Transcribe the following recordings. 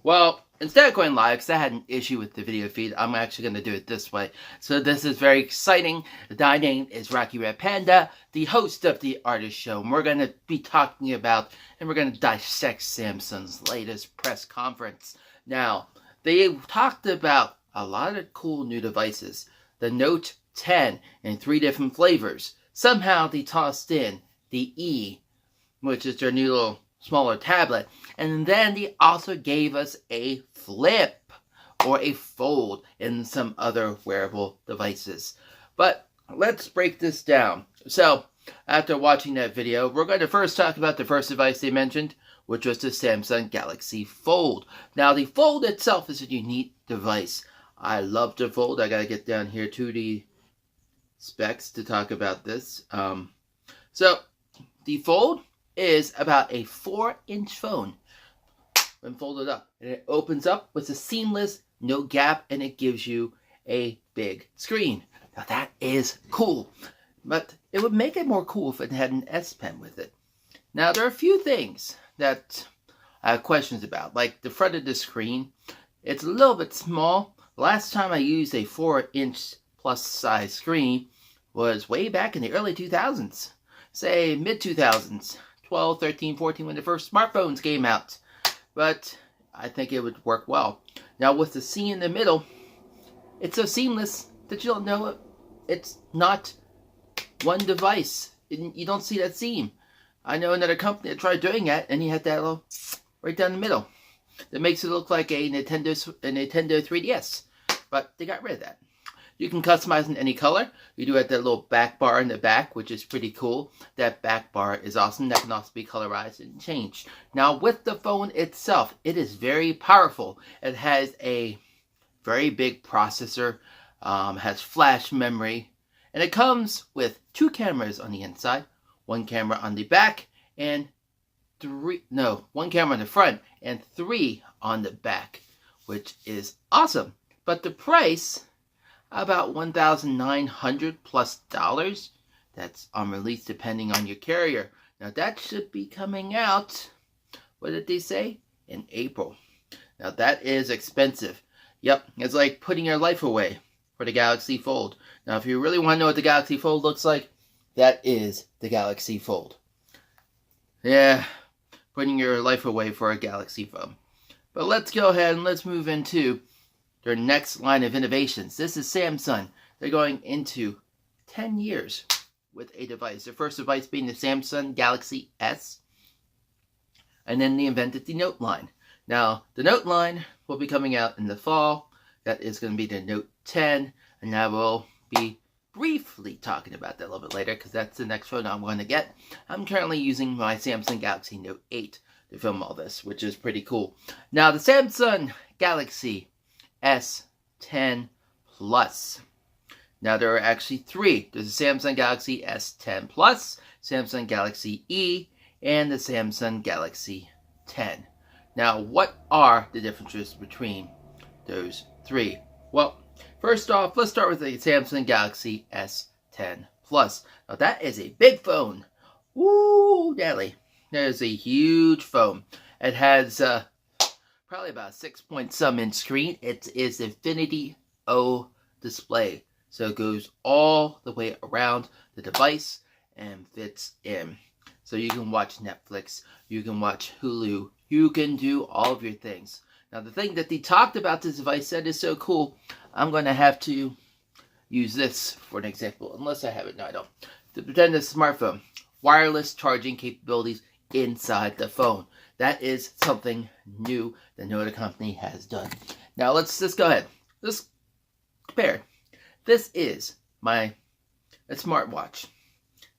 Well, instead of going live, because I had an issue with the video feed, I'm actually going to do it this way. So this is very exciting. My name is Rocky Red Panda, the host of the Artist Show. And we're going to be talking about, and we're going to dissect Samsung's latest press conference. Now, they talked about a lot of cool new devices. The Note 10 in 3 different flavors. Somehow they tossed in the E, which is their new little smaller tablet. And then they also gave us a Flip or a Fold and some other wearable devices. But let's break this down. So, after watching that video, we're going to first talk about the first device they mentioned, which was the Samsung Galaxy Fold. Now, the Fold itself is a unique device. I love the Fold. I gotta get down here to the specs to talk about this. So, the Fold is about a 4-inch phone when folded up. And it opens up with a seamless, no gap, and it gives you a big screen. Now that is cool. But it would make it more cool if it had an S Pen with it. Now there are a few things that I have questions about. Like the front of the screen. It's a little bit small. Last time I used a 4-inch plus size screen was way back in the early 2000s. Say mid 2000s. 12, 13, 14 when the first smartphones came out. But I think it would work well. Now with the C in the middle, it's so seamless that you don't know it. It's not one device. You don't see that seam. I know another company that tried doing that and you had that little right down the middle. That makes it look like a Nintendo 3DS. But they got rid of that. You can customize in any color. You do have that little back bar in the back, which is pretty cool. That back bar is awesome. That can also be colorized and changed. Now, with the phone itself, it is very powerful. It has a very big processor, has flash memory, and it comes with 2 cameras on the inside, 1 camera on the back, and 1 camera on the front, and 3 on the back, which is awesome. But the price, about $1,900 plus. That's on release depending on your carrier. Now that should be coming out, what did they say? In April. Now that is expensive. Yep, it's like putting your life away for the Galaxy Fold. Now if you really want to know what the Galaxy Fold looks like, that is the Galaxy Fold. Yeah, putting your life away for a Galaxy phone. But let's go ahead and let's move into their next line of innovations. This is Samsung. They're going into 10 years with a device. Their first device being the Samsung Galaxy S. And then they invented the Note line. Now, the Note line will be coming out in the fall. That is going to be the Note 10. And I will be briefly talking about that a little bit later because that's the next phone I'm going to get. I'm currently using my Samsung Galaxy Note 8 to film all this, which is pretty cool. Now, the Samsung Galaxy S10 Plus. Now there are actually 3. There's the Samsung Galaxy S10 Plus, Samsung Galaxy E, and the Samsung Galaxy 10. Now what are the differences between those 3? Well, first off, let's start with the Samsung Galaxy S10 Plus. Now that is a big phone. Woo, Nelly. That is a huge phone. It has probably about a 6-point-some-inch screen. It is Infinity O display. So it goes all the way around the device and fits in. So you can watch Netflix, you can watch Hulu, you can do all of your things. Now the thing that they talked about this device that is so cool, I'm going to have to use this for an example. Unless I have it, no I don't. To pretend it's a smartphone. Wireless charging capabilities inside the phone. That is something new that no other company has done. Now let's just go ahead. Let's compare. This is my smartwatch.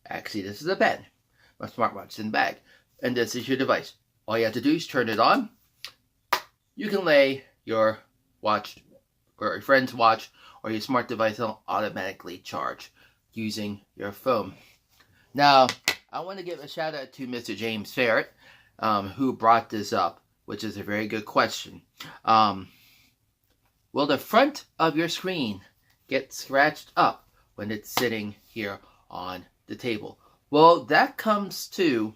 Actually, this is a pen. My smartwatch is in the bag. And this is your device. All you have to do is turn it on. You can lay your watch or your friend's watch or your smart device on automatically charge using your phone. Now, I want to give a shout out to Mr. James Ferret, who brought this up, which is a very good question. Will the front of your screen get scratched up when it's sitting here on the table? Well, that comes to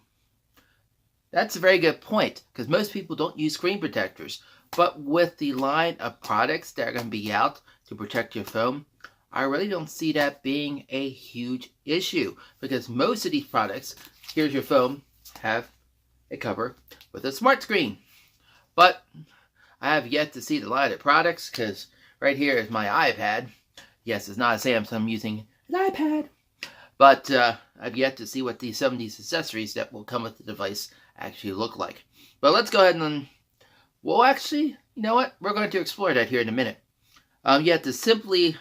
That's a very good point, because most people don't use screen protectors. But with the line of products that are going to be out to protect your phone, I really don't see that being a huge issue, because most of these products, here's your phone, have a cover with a smart screen. But I have yet to see the line of products, because right here is my iPad. Yes, it's not a Samsung, I'm using an iPad. But I've yet to see what some of these accessories that will come with the device actually look like. But let's go ahead and, well, actually, you know what? We're going to explore that here in a minute. You have to simply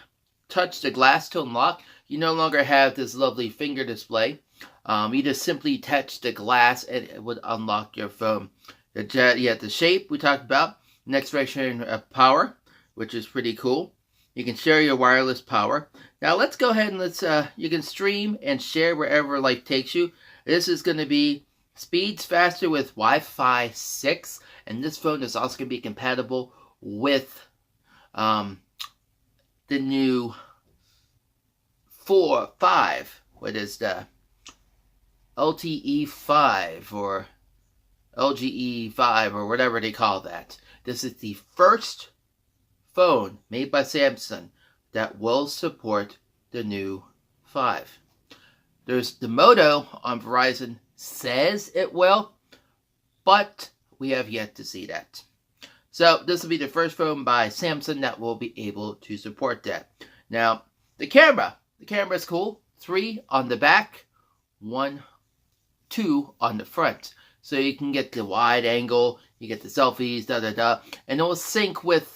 touch the glass to unlock. You no longer have this lovely finger display. You just simply touch the glass and it would unlock your phone. You have the shape we talked about. Next direction of power, which is pretty cool. You can share your wireless power. Now let's go ahead and you can stream and share wherever life takes you. This is going to be speeds faster with Wi-Fi 6, and this phone is also going to be compatible with the new 5. What is the LTE 5 or LGE 5 or whatever they call that. This is the first phone made by Samsung that will support the new 5. There's the Moto on Verizon says it will, but we have yet to see that. So this will be the first phone by Samsung that will be able to support that. Now, the camera is cool. 3 on the back, 2 on the front. So you can get the wide angle, you get the selfies, and it will sync with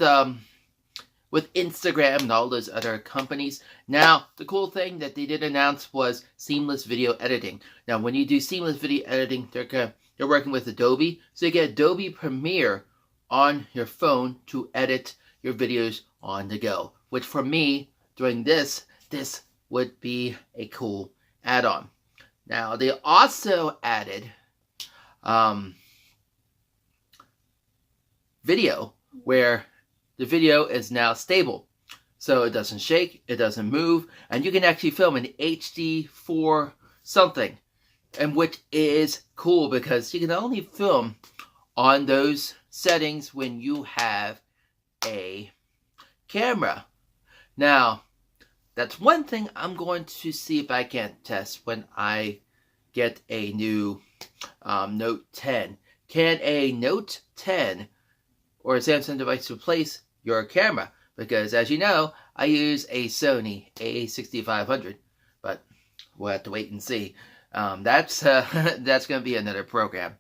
Instagram and all those other companies. Now, the cool thing that they did announce was seamless video editing. Now, when you do seamless video editing, they're working with Adobe. So you get Adobe Premiere on your phone to edit your videos on the go. Which for me, doing this would be a cool add-on. Now, they also added video, where the video is now stable. So it doesn't shake, it doesn't move, and you can actually film in HD4 something, and which is cool because you can only film on those settings when you have a camera. Now, that's one thing I'm going to see if I can test when I get a new Note 10. Can a Note 10 or a Samsung device replace your camera? Because as you know, I use a Sony a6500, but we'll have to wait and see. That's going to be another program.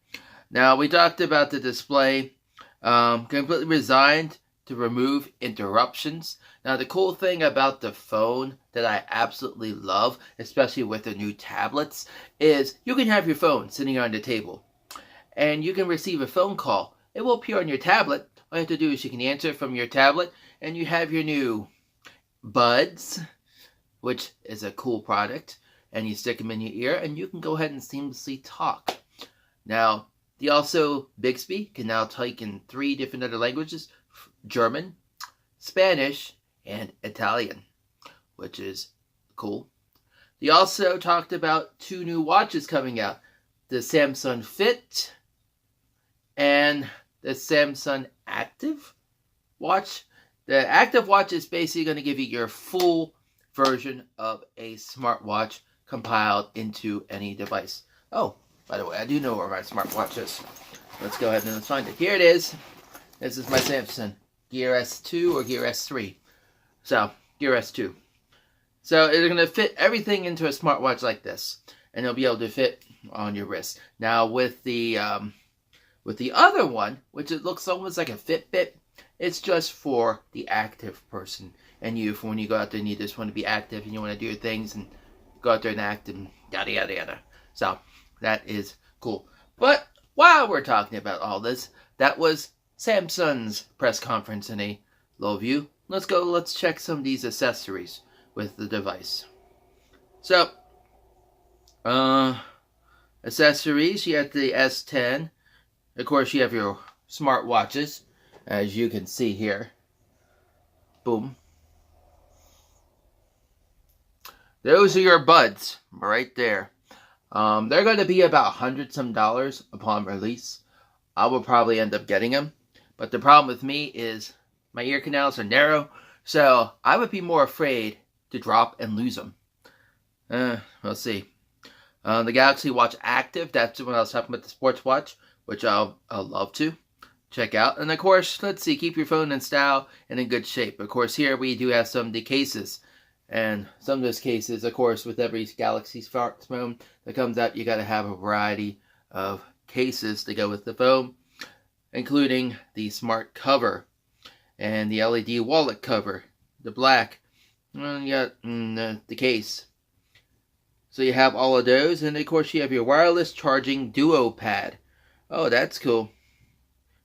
Now, we talked about the display, completely resigned to remove interruptions. Now, the cool thing about the phone that I absolutely love, especially with the new tablets, is you can have your phone sitting on the table, and you can receive a phone call. It will appear on your tablet. All you have to do is you can answer from your tablet, and you have your new Buds, which is a cool product, and you stick them in your ear, and you can go ahead and seamlessly talk. Now, the also Bixby can now talk in 3 different other languages: German, Spanish, and Italian, which is cool. They also talked about 2 new watches coming out: the Samsung Fit and the Samsung Active Watch. The Active Watch is basically going to give you your full version of a smartwatch compiled into any device. Oh, by the way, I do know where my smartwatch is. Let's go ahead and let's find it. Here it is. This is my Samsung Gear S2 or Gear S3. So, Gear S2. So, it's going to fit everything into a smartwatch like this, and it'll be able to fit on your wrist. Now, with the other one, which it looks almost like a Fitbit, it's just for the active person. And you, for when you go out there and you just want to be active and you want to do your things and go out there and act and yada yada yada. So, that is cool. But while we're talking about all this, that was Samsung's press conference in a low view. Let's check some of these accessories with the device. So, accessories, you have the S10. Of course, you have your smartwatches, as you can see here. Boom. Those are your buds, right there. They're going to be about $100 some upon release. I will probably end up getting them. But the problem with me is my ear canals are narrow, so I would be more afraid to drop and lose them. We'll see. The Galaxy Watch Active, that's when I was talking about the sports watch, which I'll love to check out. And of course, let's see, keep your phone in style and in good shape. Of course, here we do have some of the cases. And some of those cases, of course, with every Galaxy smartphone that comes out, you got to have a variety of cases to go with the phone, including the smart cover and the LED wallet cover, the black, and the case. So you have all of those, and of course you have your wireless charging duo pad. Oh, that's cool.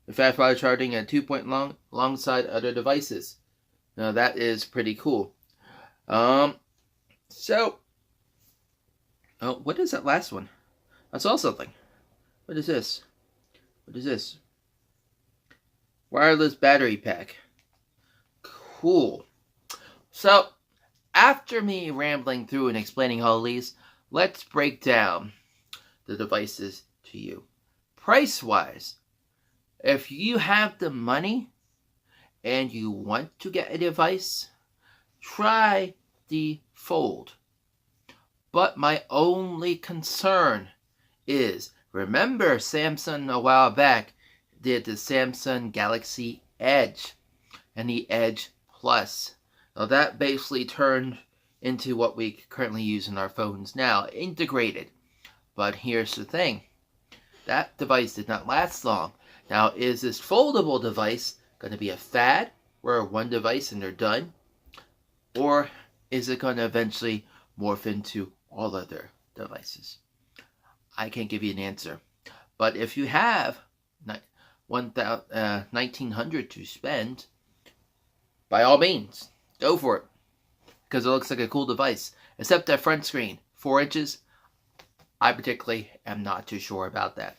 The fast wireless charging at 2-point long alongside other devices. Now that is pretty cool. What is that last one? I saw something. What is this? What is this? Wireless battery pack. Cool. So, after me rambling through and explaining all these, let's break down the devices to you. Price-wise, if you have the money and you want to get a device, try the Fold. But my only concern is, remember Samsung a while back did the Samsung Galaxy Edge and the Edge Plus. Now that basically turned into what we currently use in our phones now, integrated. But here's the thing, that device did not last long. Now, is this foldable device going to be a fad, where one device and they're done? Or is it going to eventually morph into all other devices? I can't give you an answer. But if you have $1,900 to spend, by all means, go for it. Because it looks like a cool device. Except that front screen, 4 inches, I particularly am not too sure about that.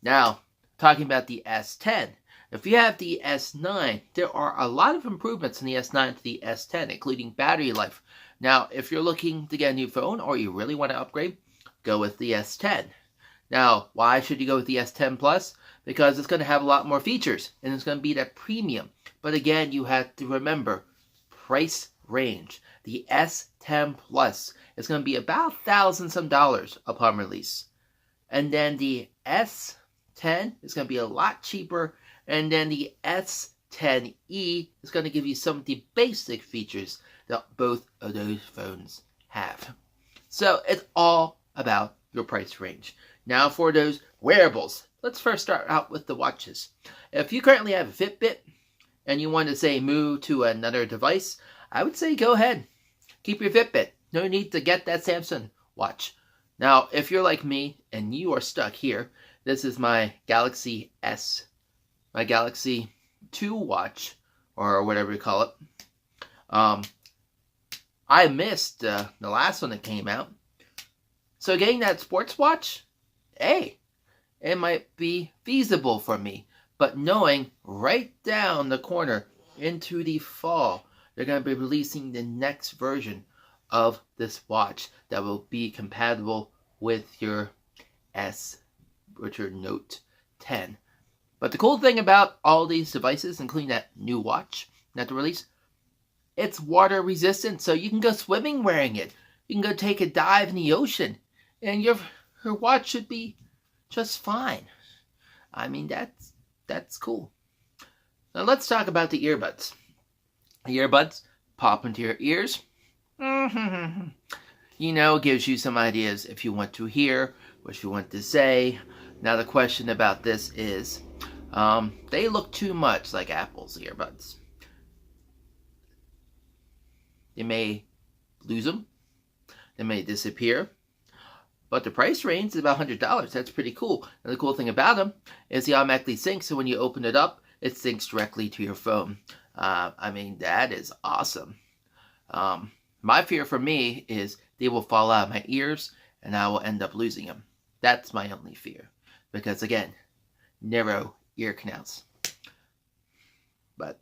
Now, talking about the S10. If you have the S9, there are a lot of improvements in the S9 to the S10, including battery life. Now, if you're looking to get a new phone or you really want to upgrade, go with the S10. Now, why should you go with the S10 Plus? Because it's going to have a lot more features, and it's going to be that premium. But again, you have to remember, price range. The S10 Plus is going to be about $1,000 some upon release. And then the S10 is going to be a lot cheaper. And then the S10e is going to give you some of the basic features that both of those phones have. So it's all about your price range. Now for those wearables, let's first start out with the watches. If you currently have a Fitbit and you want to say move to another device, I would say go ahead. Keep your Fitbit. No need to get that Samsung watch. Now, if you're like me and you are stuck here, this is my Galaxy S. My Galaxy 2 watch, or whatever you call it. I missed the last one that came out. So getting that sports watch, hey, it might be feasible for me. But knowing right down the corner into the fall, they're going to be releasing the next version of this watch that will be compatible with your Note 10. But the cool thing about all these devices, including that new watch that they release, it's water resistant, so you can go swimming wearing it. You can go take a dive in the ocean, and your watch should be just fine. I mean, that's cool. Now let's talk about the earbuds. The earbuds pop into your ears. You know, gives you some ideas if you want to hear, what you want to say. Now the question about this is, they look too much like Apple's earbuds. You may lose them. They may disappear. But the price range is about $100. That's pretty cool. And the cool thing about them is they automatically sync. So when you open it up, it syncs directly to your phone. I mean, that is awesome. My fear for me is they will fall out of my ears and I will end up losing them. That's my only fear. Because again, narrow ear canals. But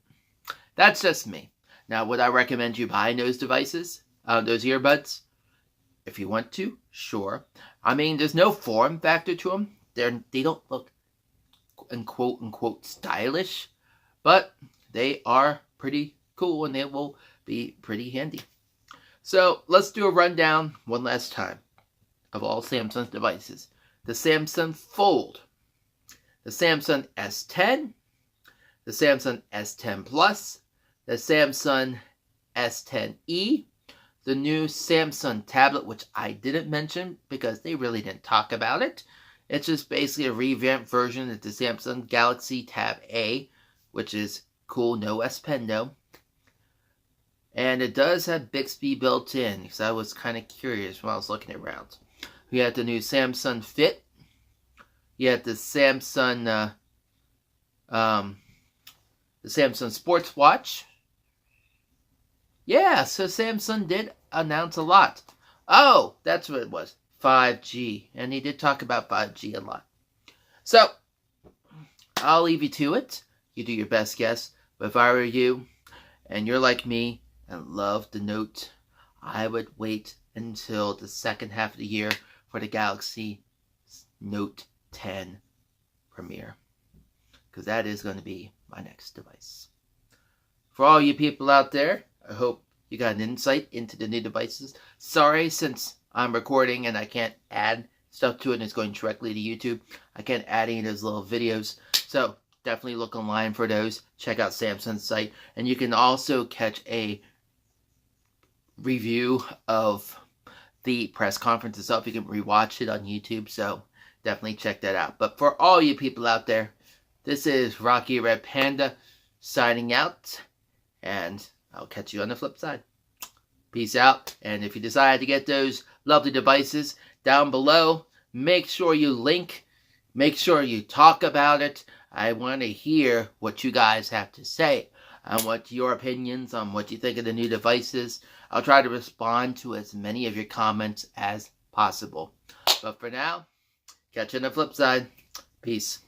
that's just me. Now, would I recommend you buying those devices, those earbuds? if you want to, sure. I mean, there's no form factor to them. They don't look, quote unquote, stylish, but they are pretty cool and they will be pretty handy. So let's do a rundown one last time of all Samsung's devices. The Samsung Fold, the Samsung S10, the Samsung S10 Plus, the Samsung S10e, the new Samsung tablet, which I didn't mention because they really didn't talk about it. It's just basically a revamped version of the Samsung Galaxy Tab A, which is cool, no S Pen though. And it does have Bixby built in, because I was kind of curious when I was looking around. We had the new Samsung Fit. You had the Samsung Sports Watch. Yeah, so Samsung did announce a lot. Oh, that's what it was. 5G. And he did talk about 5G a lot. So, I'll leave you to it. You do your best guess. But if I were you, and you're like me, and love the Note, I would wait until the second half of the year for the Galaxy Note 10 premiere. Because that is going to be my next device. For all you people out there, I hope you got an insight into the new devices. Sorry, since I'm recording and I can't add stuff to it and it's going directly to YouTube, I can't add any of those little videos. So, definitely look online for those. Check out Samsung's site. And you can also catch a review of the press conference itself. You can rewatch it on YouTube. So, definitely check that out. But for all you people out there, this is Rocky Red Panda signing out. And I'll catch you on the flip side. Peace out. And if you decide to get those lovely devices down below, make sure you link. Make sure you talk about it. I want to hear what you guys have to say. I want your opinions on what you think of the new devices. I'll try to respond to as many of your comments as possible. But for now, catch you on the flip side. Peace.